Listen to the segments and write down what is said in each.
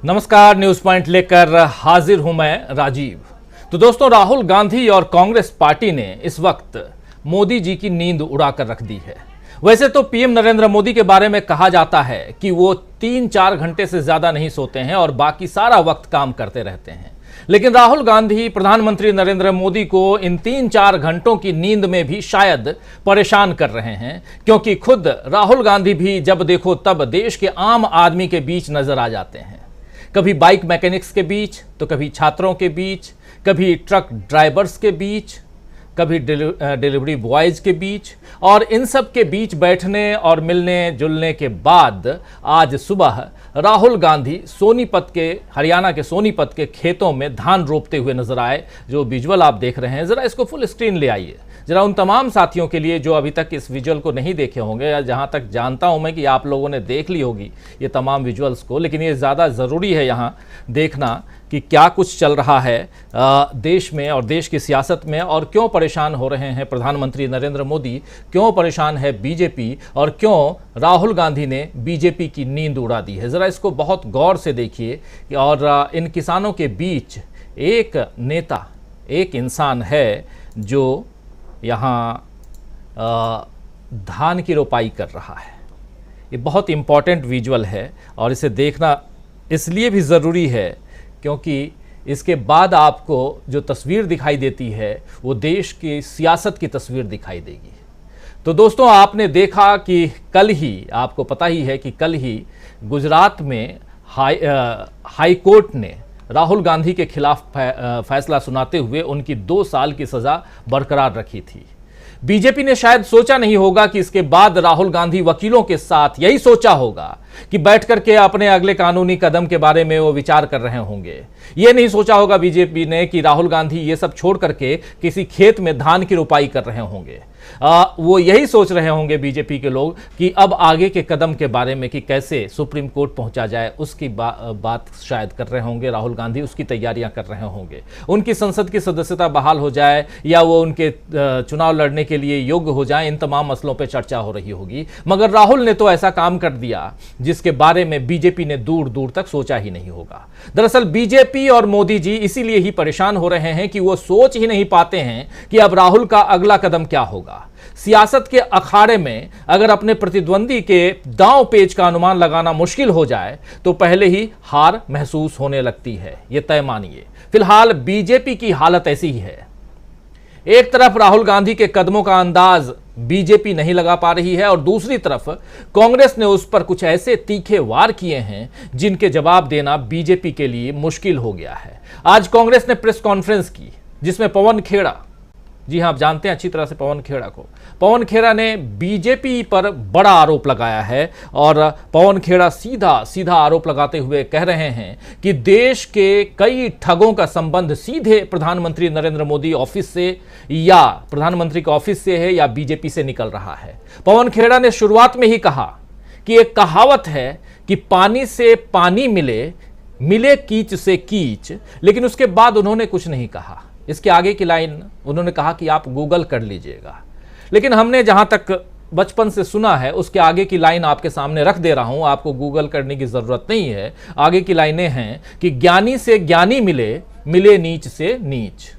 नमस्कार, news point लेकर हाजिर हूं मैं राजीव। तो दोस्तों, राहुल गांधी और कांग्रेस पार्टी ने इस वक्त मोदी जी की नींद उड़ाकर रख दी है। वैसे तो पीएम नरेंद्र मोदी के बारे में कहा जाता है कि वो 3-4 घंटे से ज्यादा नहीं सोते हैं और बाकी सारा वक्त काम करते रहते हैं, लेकिन राहुल गांधी प्रधानमंत्री नरेंद्र मोदी को इन 3-4 घंटों की नींद में भी शायद परेशान कर रहे हैं, क्योंकि खुद राहुल गांधी भी जब देखो तब देश के आम आदमी के बीच नजर आ जाते हैं। कभी बाइक मैकेनिक्स के बीच, तो कभी छात्रों के बीच, कभी ट्रक ड्राइवर्स के बीच, कभी डिलीवरी बॉयज के बीच, और इन सब के बीच बैठने और मिलने जुलने के बाद आज सुबह राहुल गांधी सोनीपत के, हरियाणा के सोनीपत के खेतों में धान रोपते हुए नजर आए। जो विजुअल आप देख रहे हैं, जरा इसको फुल स्क्रीन ले आइए, जरा उन तमाम साथियों के लिए जो अभी तक इस विजुअल को नहीं देखे होंगे, या जहां तक जानता हूं मैं कि आप लोगों ने देख ली होगी ये तमाम विजुअल्स को, लेकिन ये ज़्यादा ज़रूरी है यहाँ देखना कि क्या कुछ चल रहा है देश में और देश की सियासत में, और क्यों परेशान हो रहे हैं प्रधानमंत्री नरेंद्र मोदी, क्यों परेशान है बीजेपी, और क्यों राहुल गांधी ने बीजेपी की नींद उड़ा दी है। ज़रा इसको बहुत गौर से देखिए। और इन किसानों के बीच एक नेता, एक इंसान है जो यहाँ धान की रोपाई कर रहा है। ये बहुत इम्पॉर्टेंट विजुअल है और इसे देखना इसलिए भी ज़रूरी है क्योंकि इसके बाद आपको जो तस्वीर दिखाई देती है वो देश की सियासत की तस्वीर दिखाई देगी। तो दोस्तों, आपने देखा कि कल ही, आपको पता ही है कि कल ही गुजरात में हाई कोर्ट ने राहुल गांधी के खिलाफ फैसला सुनाते हुए उनकी 2 साल की सजा बरकरार रखी थी। बीजेपी ने शायद सोचा नहीं होगा कि इसके बाद राहुल गांधी वकीलों के साथ यही सोचा होगा कि बैठ करके अपने अगले कानूनी कदम के बारे में वो विचार कर रहे होंगे। ये नहीं सोचा होगा बीजेपी ने कि राहुल गांधी ये सब छोड़ करके किसी खेत में धान की रोपाई कर रहे होंगे। वो यही सोच रहे होंगे बीजेपी के लोग कि अब आगे के कदम के बारे में कि कैसे सुप्रीम कोर्ट पहुंचा जाए, उसकी बात शायद कर रहे होंगे राहुल गांधी, उसकी तैयारियां कर रहे होंगे। उनकी संसद की सदस्यता बहाल हो जाए या वो उनके चुनाव लड़ने के लिए योग्य हो जाए, इन तमाम मसलों पर चर्चा हो रही होगी। मगर राहुल ने तो ऐसा काम कर दिया जिसके बारे में बीजेपी ने दूर दूर तक सोचा ही नहीं होगा। दरअसल बीजेपी और मोदी जी इसीलिए ही परेशान हो रहे हैं कि वो सोच ही नहीं पाते हैं कि अब राहुल का अगला कदम क्या होगा। सियासत के अखाड़े में अगर अपने प्रतिद्वंदी के दांव पेच का अनुमान लगाना मुश्किल हो जाए तो पहले ही हार महसूस होने लगती है, ये तय मानिए। फिलहाल बीजेपी की हालत ऐसी ही है। एक तरफ राहुल गांधी के कदमों का अंदाज बीजेपी नहीं लगा पा रही है और दूसरी तरफ कांग्रेस ने उस पर कुछ ऐसे तीखे वार किए हैं जिनके जवाब देना बीजेपी के लिए मुश्किल हो गया है। आज कांग्रेस ने प्रेस कॉन्फ्रेंस की जिसमें पवन खेड़ा, जी हां, आप जानते हैं अच्छी तरह से पवन खेड़ा को, पवन खेड़ा ने बीजेपी पर बड़ा आरोप लगाया है। और पवन खेड़ा सीधा सीधा आरोप लगाते हुए कह रहे हैं कि देश के कई ठगों का संबंध सीधे प्रधानमंत्री नरेंद्र मोदी ऑफिस से या प्रधानमंत्री के ऑफिस से है या बीजेपी से निकल रहा है। पवन खेड़ा ने शुरुआत में ही कहा कि एक कहावत है कि पानी से पानी मिले, मिले कीच से कीच, लेकिन उसके बाद उन्होंने कुछ नहीं कहा। इसके आगे की लाइन उन्होंने कहा कि आप गूगल कर लीजिएगा, लेकिन हमने जहां तक बचपन से सुना है उसके आगे की लाइन आपके सामने रख दे रहा हूं, आपको गूगल करने की जरूरत नहीं है। आगे की लाइनें हैं कि ज्ञानी से ज्ञानी मिले, मिले नीच से नीच।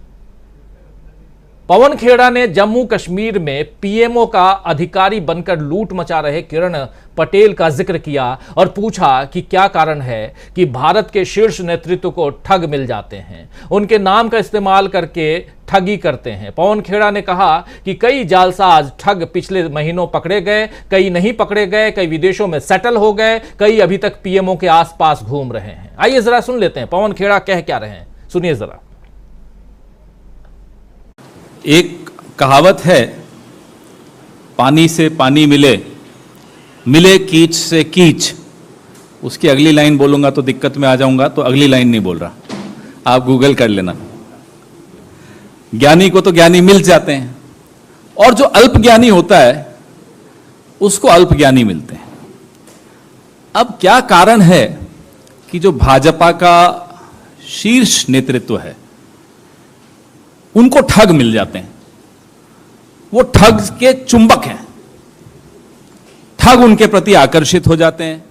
पवन खेड़ा ने जम्मू कश्मीर में पीएमओ का अधिकारी बनकर लूट मचा रहे किरण पटेल का जिक्र किया और पूछा कि क्या कारण है कि भारत के शीर्ष नेतृत्व को ठग मिल जाते हैं, उनके नाम का इस्तेमाल करके ठगी करते हैं। पवन खेड़ा ने कहा कि कई जालसाज ठग पिछले महीनों पकड़े गए, कई नहीं पकड़े गए, कई विदेशों में सेटल हो गए, कई अभी तक पीएमओ के आसपास घूम रहे हैं। आइए जरा सुन लेते हैं पवन खेड़ा कह क्या रहे हैं, सुनिए जरा। एक कहावत है, पानी से पानी मिले, मिले कीच से कीच। उसकी अगली लाइन बोलूंगा तो दिक्कत में आ जाऊंगा, तो अगली लाइन नहीं बोल रहा, आप गूगल कर लेना। ज्ञानी को तो ज्ञानी मिल जाते हैं और जो अल्प ज्ञानी होता है उसको अल्प ज्ञानी मिलते हैं। अब क्या कारण है कि जो भाजपा का शीर्ष नेतृत्व है उनको ठग मिल जाते हैं, वो ठग के चुंबक हैं, ठग उनके प्रति आकर्षित हो जाते हैं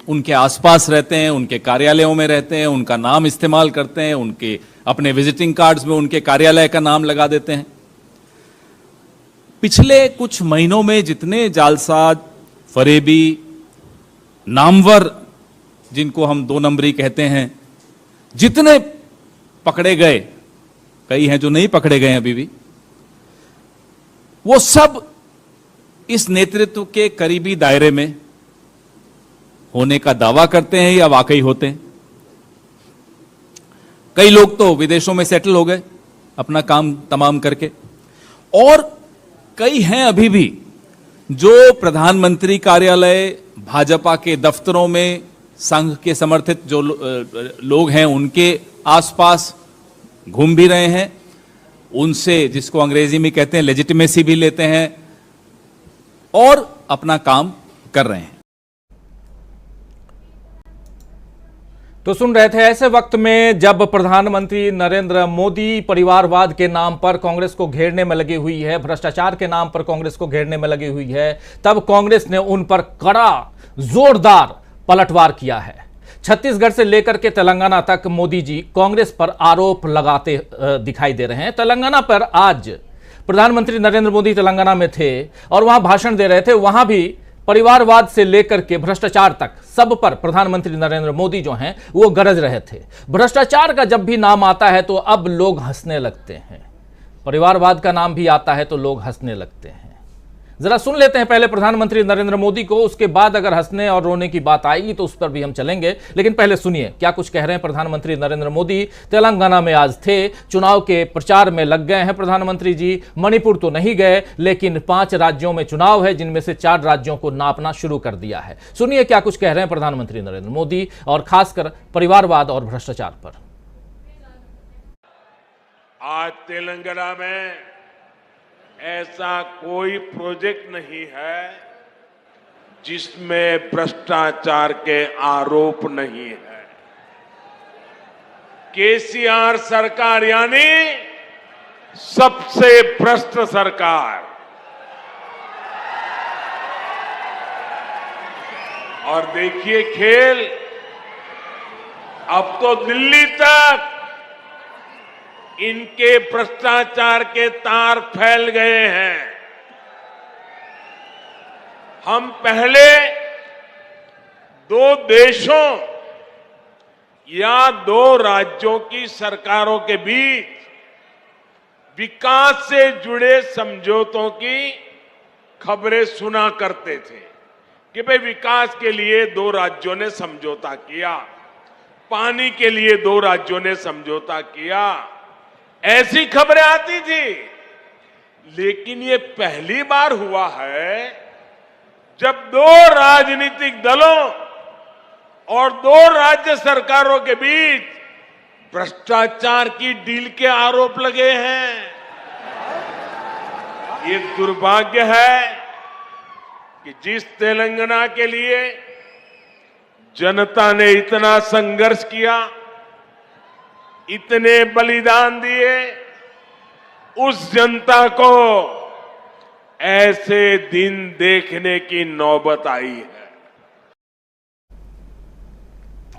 उनके आसपास रहते हैं, उनके कार्यालयों में रहते हैं, उनका नाम इस्तेमाल करते हैं, उनके अपने विजिटिंग कार्ड्स में उनके कार्यालय का नाम लगा देते हैं। पिछले कुछ महीनों में जितने जालसाज, फरेबी, नामवर जिनको हम 2 नंबरी कहते हैं, जितने पकड़े गए, कई हैं जो नहीं पकड़े गए अभी भी, वो सब इस नेतृत्व के करीबी दायरे में होने का दावा करते हैं या वाकई होते हैं। कई लोग तो विदेशों में सेटल हो गए अपना काम तमाम करके, और कई हैं अभी भी जो प्रधानमंत्री कार्यालय, भाजपा के दफ्तरों में, संघ के समर्थित जो लोग हैं उनके आसपास घूम भी रहे हैं, उनसे, जिसको अंग्रेजी में कहते हैं, लेजिटिमेसी भी लेते हैं और अपना काम कर रहे हैं। तो सुन रहे थे, ऐसे वक्त में जब प्रधानमंत्री नरेंद्र मोदी परिवारवाद के नाम पर कांग्रेस को घेरने में लगी हुई है, भ्रष्टाचार के नाम पर कांग्रेस को घेरने में लगी हुई है, तब कांग्रेस ने उन पर कड़ा, जोरदार पलटवार किया है। छत्तीसगढ़ से लेकर के तेलंगाना तक मोदी जी कांग्रेस पर आरोप लगाते दिखाई दे रहे हैं। तेलंगाना पर आज प्रधानमंत्री नरेंद्र मोदी तेलंगाना में थे और वहां भाषण दे रहे थे। वहां भी परिवारवाद से लेकर के भ्रष्टाचार तक सब पर प्रधानमंत्री नरेंद्र मोदी जो हैं वो गरज रहे थे। भ्रष्टाचार का जब भी नाम आता है तो अब लोग हंसने लगते हैं, परिवारवाद का नाम भी आता है तो लोग हंसने लगते हैं। जरा सुन लेते हैं पहले प्रधानमंत्री नरेंद्र मोदी को, उसके बाद अगर हंसने और रोने की बात आएगी तो उस पर भी हम चलेंगे। लेकिन पहले सुनिए क्या कुछ कह रहे हैं प्रधानमंत्री नरेंद्र मोदी। तेलंगाना में आज थे, चुनाव के प्रचार में लग गए हैं प्रधानमंत्री जी। मणिपुर तो नहीं गए, लेकिन 5 राज्यों में चुनाव है, जिनमें से 4 राज्यों को नापना शुरू कर दिया है। सुनिए क्या कुछ कह रहे हैं प्रधानमंत्री नरेंद्र मोदी, और खासकर परिवारवाद और भ्रष्टाचार पर। आज तेलंगाना में ऐसा कोई प्रोजेक्ट नहीं है जिसमें भ्रष्टाचार के आरोप नहीं है। केसीआर सरकार यानी सबसे भ्रष्ट सरकार, और देखिए खेल, अब तो दिल्ली तक इनके भ्रष्टाचार के तार फैल गए हैं। हम पहले 2 देशों या 2 राज्यों की सरकारों के बीच विकास से जुड़े समझौतों की खबरें सुना करते थे कि भाई विकास के लिए 2 राज्यों ने समझौता किया, पानी के लिए 2 राज्यों ने समझौता किया, ऐसी खबरें आती थी। लेकिन ये पहली बार हुआ है जब 2 राजनीतिक दलों और 2 राज्य सरकारों के बीच भ्रष्टाचार की डील के आरोप लगे हैं। ये दुर्भाग्य है कि जिस तेलंगाना के लिए जनता ने इतना संघर्ष किया, इतने बलिदान दिए, उस जनता को ऐसे दिन देखने की नौबत आई है।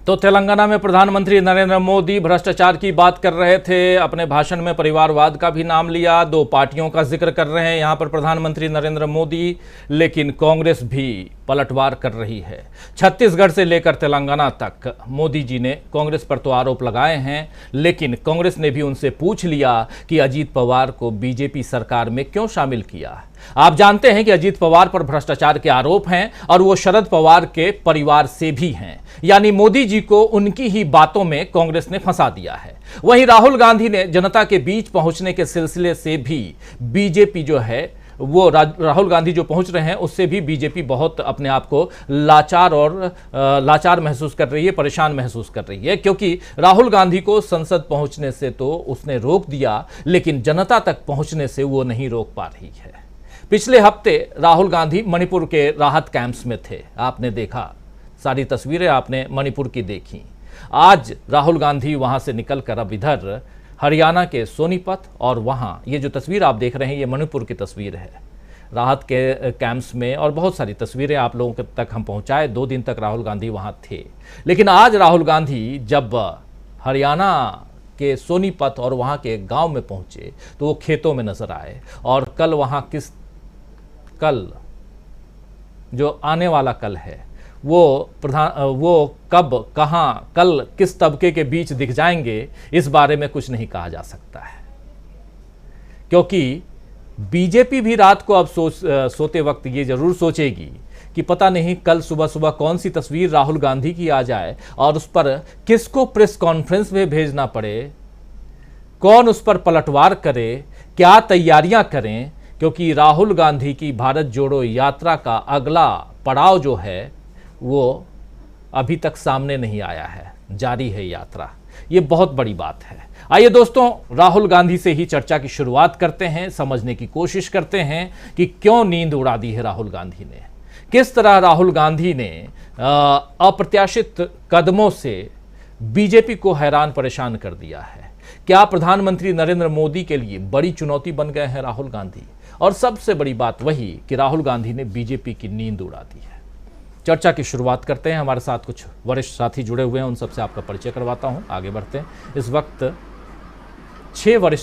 तो तेलंगाना में प्रधानमंत्री नरेंद्र मोदी भ्रष्टाचार की बात कर रहे थे, अपने भाषण में परिवारवाद का भी नाम लिया, 2 पार्टियों का जिक्र कर रहे हैं यहां पर प्रधानमंत्री नरेंद्र मोदी। लेकिन कांग्रेस भी पलटवार कर रही है। छत्तीसगढ़ से लेकर तेलंगाना तक मोदी जी ने कांग्रेस पर तो आरोप लगाए हैं, लेकिन कांग्रेस ने भी उनसे पूछ लिया कि अजीत पवार को बीजेपी सरकार में क्यों शामिल किया। आप जानते हैं कि अजीत पवार पर भ्रष्टाचार के आरोप हैं और वो शरद पवार के परिवार से भी हैं, यानी मोदी जी को उनकी ही बातों में कांग्रेस ने फंसा दिया है। वहीं राहुल गांधी ने जनता के बीच पहुंचने के सिलसिले से भी बीजेपी जो है वो राहुल गांधी जो पहुंच रहे हैं उससे भी बीजेपी बहुत अपने आप को लाचार महसूस कर रही है, परेशान महसूस कर रही है, क्योंकि राहुल गांधी को संसद पहुंचने से तो उसने रोक दिया, लेकिन जनता तक पहुंचने से वो नहीं रोक पा रही है। पिछले हफ्ते राहुल गांधी मणिपुर के राहत कैंप्स में थे, आपने देखा, सारी तस्वीरें आपने मणिपुर की देखी। आज राहुल गांधी वहां से निकलकर अब इधर हरियाणा के सोनीपत, और वहां ये जो तस्वीर आप देख रहे हैं ये मणिपुर की तस्वीर है। राहत के कैंप्स में, और बहुत सारी तस्वीरें आप लोगों तक हम पहुंचाए। 2 दिन तक राहुल गांधी वहां थे। लेकिन आज राहुल गांधी जब हरियाणा के सोनीपत और वहां के एक गांव में पहुंचे तो वो खेतों में नजर आए। और कल जो आने वाला कल है वो कब, कहां, कल किस तबके के बीच दिख जाएंगे, इस बारे में कुछ नहीं कहा जा सकता है। क्योंकि बीजेपी भी रात को अब सोते वक्त ये जरूर सोचेगी कि पता नहीं कल सुबह सुबह कौन सी तस्वीर राहुल गांधी की आ जाए और उस पर किसको प्रेस कॉन्फ्रेंस में भेजना पड़े, कौन उस पर पलटवार करे, क्या तैयारियां करें। क्योंकि राहुल गांधी की भारत जोड़ो यात्रा का अगला पड़ाव जो है वो अभी तक सामने नहीं आया है, जारी है यात्रा। ये बहुत बड़ी बात है। आइए दोस्तों, राहुल गांधी से ही चर्चा की शुरुआत करते हैं, समझने की कोशिश करते हैं कि क्यों नींद उड़ा दी है राहुल गांधी ने, किस तरह राहुल गांधी ने अप्रत्याशित कदमों से बीजेपी को हैरान परेशान कर दिया है। क्या प्रधानमंत्री नरेंद्र मोदी के लिए बड़ी चुनौती बन गए हैं राहुल गांधी, और सबसे बड़ी बात वही कि राहुल गांधी ने बीजेपी की नींद उड़ा दी है। चर्चा की शुरुआत करते हैं। हमारे साथ कुछ वरिष्ठ साथी जुड़े हुए हैं, उन सबसे आपका परिचय करवाता हूं, आगे बढ़ते हैं। इस वक्त 6 वरिष्ठ